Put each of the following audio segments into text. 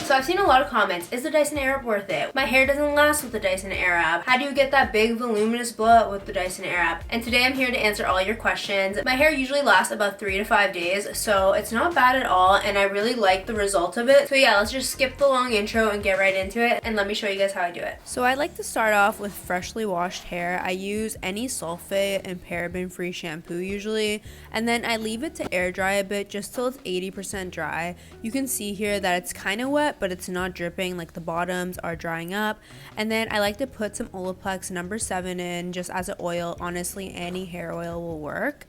So I've seen a lot of comments, is the Dyson Airwrap worth it? My hair doesn't last with the Dyson Airwrap. How do you get that big voluminous blowout with the Dyson Airwrap? And today I'm here to answer all your questions. My hair usually lasts about 3 to 5 days, so it's not bad at all, and I really like the result of it. So yeah, let's just skip the long intro and get right into it, and let me show you guys how I do it. So I like to start off with freshly washed hair. I use any sulfate and paraben free shampoo usually, and then I leave it to air dry a bit just till it's 80% dry. You can see here that it's kind of wet, but it's not dripping, like the bottoms are drying up. And then I like to put some Olaplex number 7 in just as an oil. Honestly, any hair oil will work.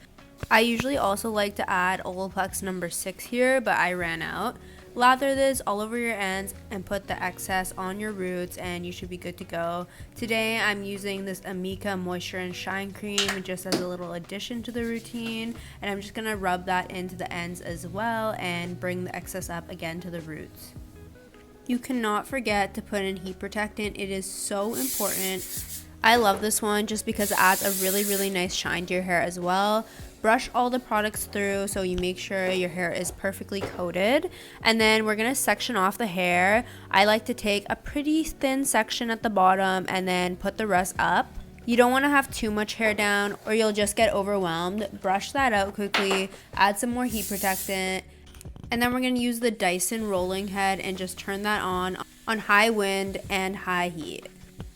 I usually also like to add Olaplex number 6 here, but I ran out. Lather this all over your ends and put the excess on your roots and you should be good to go. Today I'm using this Amika Moisture and Shine Cream just as a little addition to the routine, and I'm just going to rub that into the ends as well and bring the excess up again to the roots. You cannot forget to put in heat protectant. It is so important. I love this one just because it adds a really nice shine to your hair as well. Brush all the products through so you make sure your hair is perfectly coated, and then we're gonna section off the hair. I like to take a pretty thin section at the bottom and then put the rest up. You don't want to have too much hair down or you'll just get overwhelmed. Brush that out quickly, add some more heat protectant, and then we're going to use the Dyson rolling head and just turn that on high wind and high heat.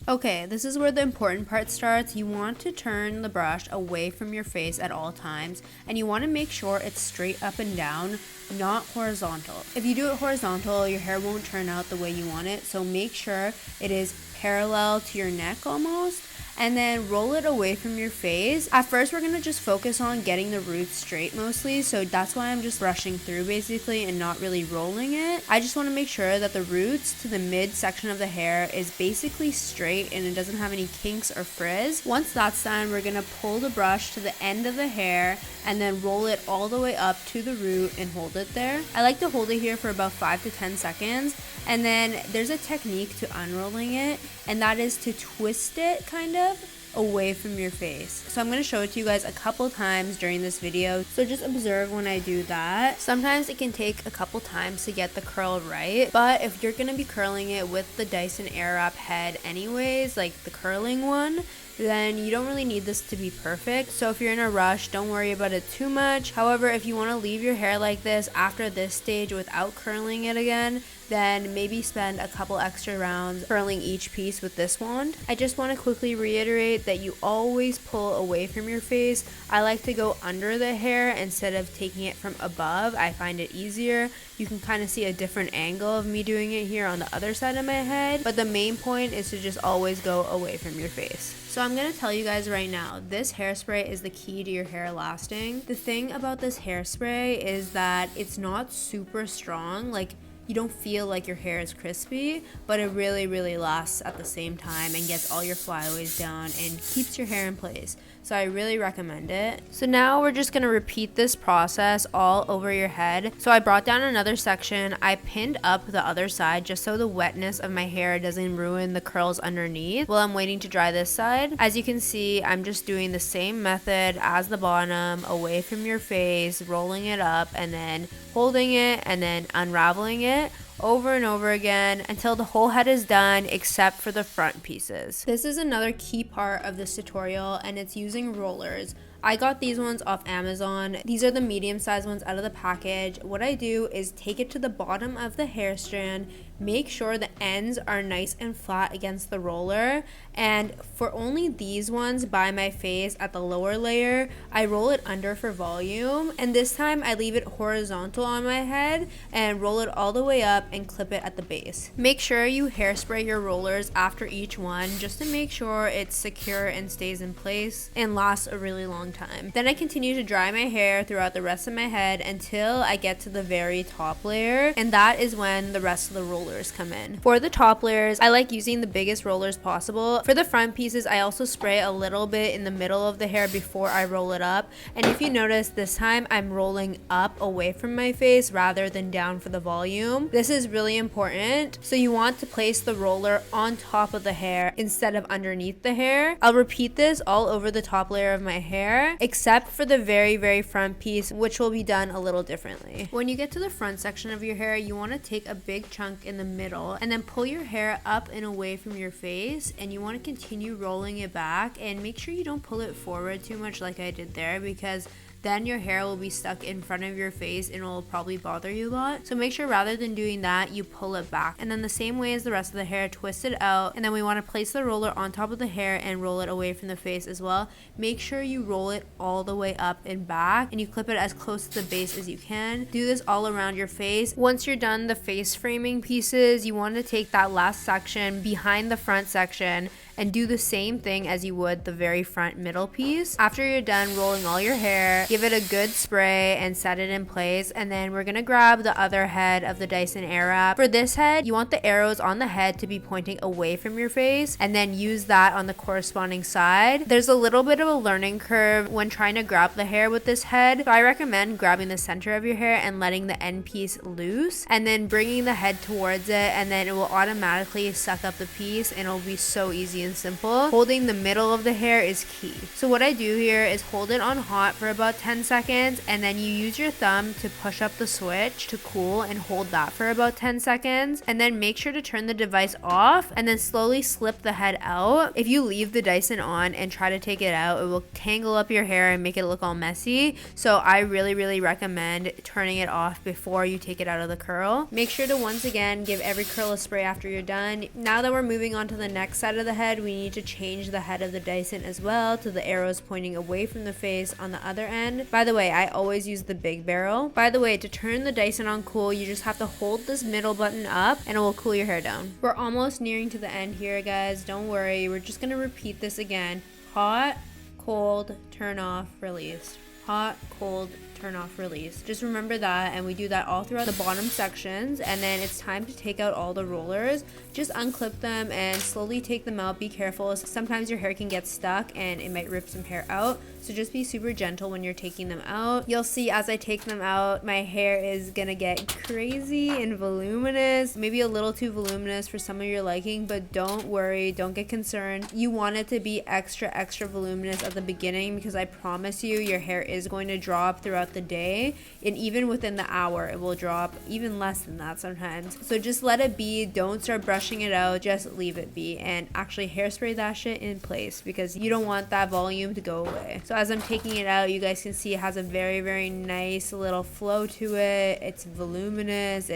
Okay, this is where the important part starts. You want to turn the brush away from your face at all times, and you want to make sure it's straight up and down, not horizontal. If you do it horizontal, your hair won't turn out the way you want it, so make sure it is parallel to your neck almost, and then roll it away from your face. At first, we're gonna just focus on getting the roots straight mostly, so that's why I'm just brushing through basically and not really rolling it. I just wanna make sure that the roots to the mid section of the hair is basically straight and it doesn't have any kinks or frizz. Once that's done, we're gonna pull the brush to the end of the hair and then roll it all the way up to the root and hold it there. I like to hold it here for about 5 to 10 seconds, and then there's a technique to unrolling it, and that is to twist it kind of away from your face. So I'm going to show it to you guys a couple times during this video, so just observe when I do that. Sometimes it can take a couple times to get the curl right, but if you're going to be curling it with the Dyson Airwrap head anyways, like the curling one, then you don't really need this to be perfect. So if you're in a rush, don't worry about it too much. However, if you want to leave your hair like this after this stage without curling it again, then maybe spend a couple extra rounds curling each piece with this wand. I just want to quickly reiterate that you always pull away from your face. I like to go under the hair instead of taking it from above. I find it easier. You can kind of see a different angle of me doing it here on the other side of my head, but the main point is to just always go away from your face. So I'm going to tell you guys right now, this hairspray is the key to your hair lasting. The thing about this hairspray is that it's not super strong. Like, you don't feel like your hair is crispy, but it really lasts at the same time and gets all your flyaways down and keeps your hair in place. So I really recommend it. So now we're just going to repeat this process all over your head. So I brought down another section. I pinned up the other side just so the wetness of my hair doesn't ruin the curls underneath while I'm waiting to dry this side. As you can see, I'm just doing the same method as the bottom, away from your face, rolling it up and then holding it and then unraveling it over and over again until the whole head is done except for the front pieces. This is another key part of this tutorial, and it's using rollers. I got these ones off Amazon. These are the medium-sized ones out of the package. What I do is take it to the bottom of the hair strand, make sure the ends are nice and flat against the roller, and for only these ones by my face at the lower layer, I roll it under for volume, and this time I leave it horizontal on my head and roll it all the way up and clip it at the base. Make sure you hairspray your rollers after each one just to make sure it's secure and stays in place and lasts a really long time. Then I continue to dry my hair throughout the rest of my head until I get to the very top layer, and that is when the rest of the rollers come in. For the top layers, I like using the biggest rollers possible. For the front pieces, I also spray a little bit in the middle of the hair before I roll it up, and if you notice, this time I'm rolling up away from my face rather than down for the volume. This is really important, so you want to place the roller on top of the hair instead of underneath the hair. I'll repeat this all over the top layer of my hair, hair, except for the very front piece, which will be done a little differently. When you get to the front section of your hair, you want to take a big chunk in the middle and then pull your hair up and away from your face, and you want to continue rolling it back, and make sure you don't pull it forward too much like I did there, because then your hair will be stuck in front of your face and it will probably bother you a lot. So make sure rather than doing that, you pull it back. And then the same way as the rest of the hair, twist it out, and then we want to place the roller on top of the hair and roll it away from the face as well. Make sure you roll it all the way up and back, and you clip it as close to the base as you can. Do this all around your face. Once you're done the face framing pieces, you want to take that last section behind the front section and do the same thing as you would the very front middle piece. After you're done rolling all your hair, give it a good spray and set it in place, and then we're gonna grab the other head of the Dyson Airwrap. For this head, you want the arrows on the head to be pointing away from your face, and then use that on the corresponding side. There's a little bit of a learning curve when trying to grab the hair with this head, so I recommend grabbing the center of your hair and letting the end piece loose, and then bringing the head towards it, and then it will automatically suck up the piece, and it'll be so easy and simple. Holding the middle of the hair is key. So what I do here is hold it on hot for about 10 seconds, and then you use your thumb to push up the switch to cool and hold that for about 10 seconds, and then make sure to turn the device off and then slowly slip the head out. If you leave the Dyson on and try to take it out, it will tangle up your hair and make it look all messy. So I really recommend turning it off before you take it out of the curl. Make sure to once again give every curl a spray after you're done. Now that we're moving on to the next side of the head, we need to change the head of the Dyson as well to the arrows pointing away from the face on the other end. By the way, I always use the big barrel. By the way, to turn the Dyson on cool, you just have to hold this middle button up and it will cool your hair down. We're almost nearing to the end here, guys. Don't worry. We're just going to repeat this again. Hot, cold, turn off, release. Hot, cold, turn off, release. Just remember that, and we do that all throughout the bottom sections. And then it's time to take out all the rollers. Just unclip them and slowly take them out. Be careful, sometimes your hair can get stuck and it might rip some hair out, so just be super gentle when you're taking them out. You'll see as I take them out, my hair is gonna get crazy and voluminous, maybe a little too voluminous for some of your liking, but don't worry, don't get concerned. You want it to be extra voluminous at the beginning, because I promise you your hair is going to drop throughout the day, and even within the hour it will drop even less than that sometimes. So just let it be. Don't start brushing it out, just leave it be, and actually hairspray that shit in place, because you don't want that volume to go away. So as I'm taking it out, you guys can see it has a very nice little flow to it. It's voluminous.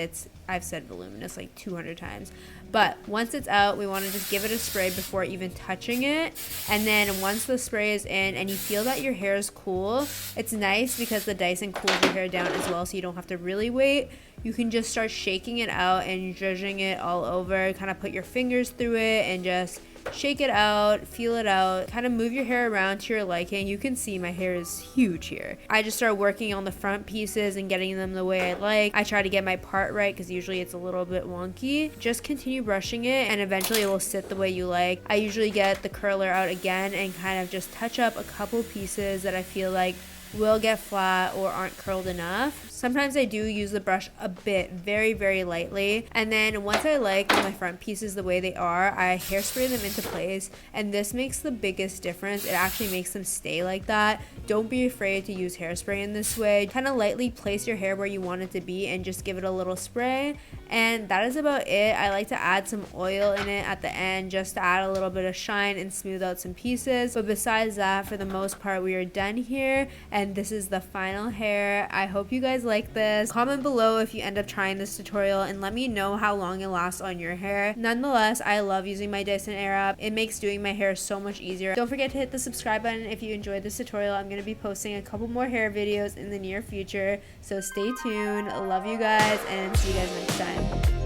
I've said voluminous like 200 times. But once it's out, we want to just give it a spray before even touching it. And then once the spray is in and you feel that your hair is cool, it's nice because the Dyson cools your hair down as well, so you don't have to really wait. You can just start shaking it out and zhuzhing it all over. Kind of put your fingers through it and just shake it out, feel it out, kind of move your hair around to your liking. You can see my hair is huge here. I just start working on the front pieces and getting them the way I like. I try to get my part right because usually it's a little bit wonky. Just continue brushing it and eventually it will sit the way you like. I usually get the curler out again and kind of just touch up a couple pieces that I feel like will get flat or aren't curled enough. Sometimes I do use the brush a bit, very lightly, and then once I like my front pieces the way they are, I hairspray them into place, and this makes the biggest difference. It actually makes them stay like that. Don't be afraid to use hairspray in this way. Kind of lightly place your hair where you want it to be and just give it a little spray, and that is about it. I like to add some oil in it at the end just to add a little bit of shine and smooth out some pieces, but besides that, for the most part, we are done here, and this is the final hair. I hope you guys like this. Comment below if you end up trying this tutorial and let me know how long it lasts on your hair. Nonetheless, I love using my Dyson Airwrap. It makes doing my hair so much easier. Don't forget to hit the subscribe button if you enjoyed this tutorial. I'm going to be posting a couple more hair videos in the near future, so stay tuned. Love you guys and see you guys next time.